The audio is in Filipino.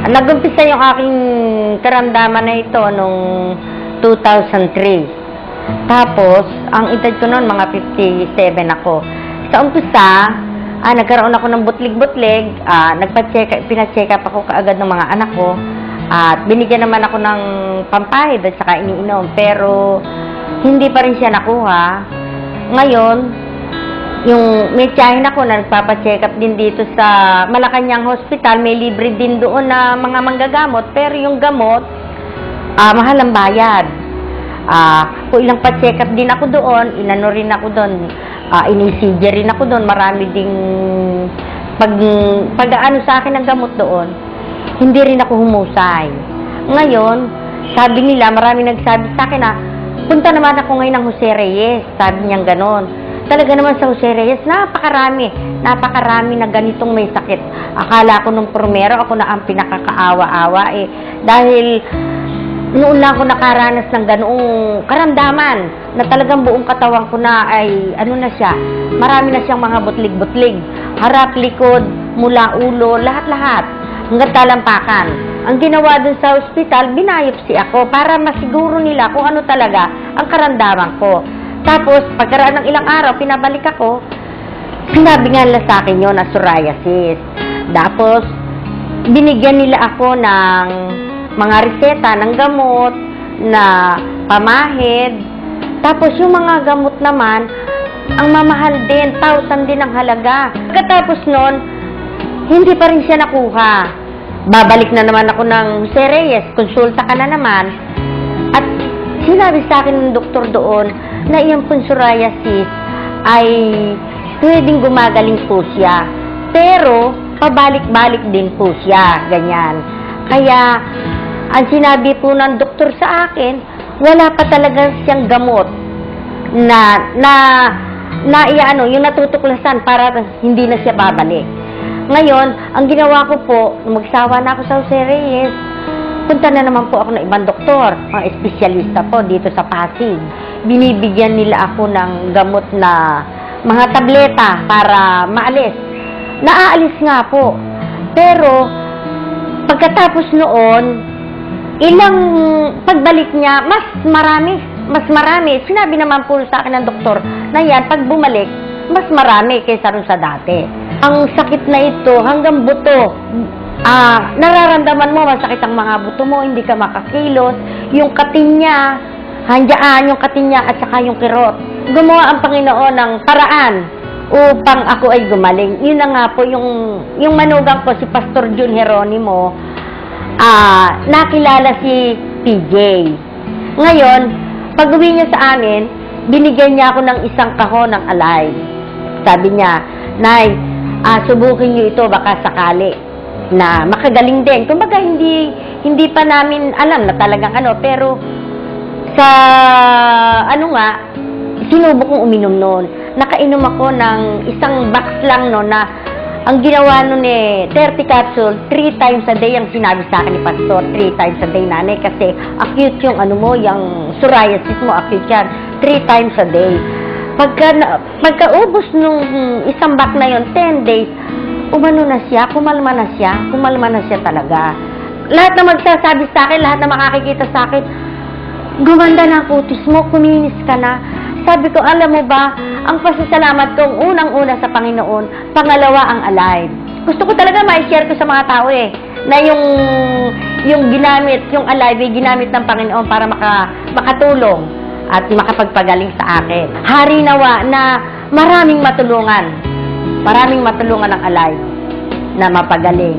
Nag-umpisa yung aking karamdaman na ito nung 2003. Tapos, ang edad ko noon, mga 57 ako. Sa umpisa, nagkaroon ako ng butlig-butlig, pina-check up ako kaagad ng mga anak ko, at binigyan naman ako ng pampahid at saka iniinom, pero hindi pa rin siya nakuha. Ngayon, yung may tiyahin ako na nagpapacheck up din dito sa Malacanang Hospital, may libre din doon na mga manggagamot, pero yung gamot, mahal ang bayad. Kung ilang pa-check up din ako doon, inano rin ako doon, ini-CJ rin ako doon, marami ding pag-ano sa akin ng gamot doon, hindi rin ako humusay. Ngayon, sabi nila, marami nagsabi sa akin na, punta naman ako ngayon ng Jose Reyes, sabi niyang ganon. Talaga naman sa Jose Reyes, napakarami na ganitong may sakit. Akala ko nung primero, ako na ang pinakakaawa-awa dahil noon lang ako nakaranas ng ganoong karamdaman na talagang buong katawan ko na ay, marami na siyang mga butlig-butlig. Harap, likod, mula ulo, lahat-lahat. Hanggang talampakan. Ang ginawa dun sa ospital, binayopsi ako para masiguro nila kung ano talaga ang karamdaman ko. Tapos, pagkaraan ng ilang araw, pinabalik ako, sinabi nga nila sa akin yun na psoriasis. Tapos, binigyan nila ako ng mga reseta ng gamot na pamahid. Tapos, yung mga gamot naman, ang mamahal din, 1,000 din ang halaga. Pagkatapos nun, hindi pa rin siya nakuha. Babalik na naman ako ng Jose Reyes, konsulta ka na naman. At sinabi sa akin ng doktor doon na iyong psoriasis ay pwedeng gumagaling po siya. Pero, pabalik-balik din po siya, ganyan. Kaya, ang sinabi po ng doktor sa akin, wala pa talaga siyang gamot yung natutuklasan para hindi na siya babalik. Ngayon, ang ginawa ko po, magsawa na ako sa Jose Reyes, punta na naman po ako ng ibang doktor, mga espesyalista po dito sa Pasig. Binibigyan nila ako ng gamot na mga tableta para maalis. Naaalis nga po. Pero, pagkatapos noon, ilang pagbalik niya, mas marami. Sinabi naman po sa akin ng doktor na yan, pag bumalik, mas marami kaysa rin sa dati. Ang sakit na ito, hanggang buto, nararamdaman mo, masakit ang mga buto mo, hindi ka makakilos, yung katin niya, handyan yung katin niya at saka yung kirot. Gumawa ang Panginoon ng paraan upang ako ay gumaling. Yun na nga po, yung manugang ko, si Pastor Jun Jeronimo, nakilala si PJ. Ngayon, pag uwi niya sa amin, binigyan niya ako ng isang kahon ng alay. Sabi niya, Nay, subukin niyo ito, baka sakali na makagaling din. Kumbaga, hindi pa namin alam na talagang pero sa, sinubok kong uminom noon. Nakainom ako ng isang box lang noon na ang ginawa noon 30 capsule, 3 times a day ang sinabi sa akin ni Pastor, 3 times a day, nanay, kasi acute yung yung psoriasis mo, acute yan, 3 times a day. Pagkaubos nung isang box na yon, 10 days, kumalma na siya talaga. Lahat na magsasabi sa akin, lahat na makakikita sa akin, gumanda na ang kutis mo, kuminis ka na. Sabi ko, alam mo ba, ang pasasalamat kong unang-una sa Panginoon, pangalawa ang alive. Gusto ko talaga ma-share ko sa mga tao na yung ginamit, yung alive, ginamit ng Panginoon para makatulong at makapagpagaling sa akin. Hari nawa na maraming matulungan ng alive na mapagaling.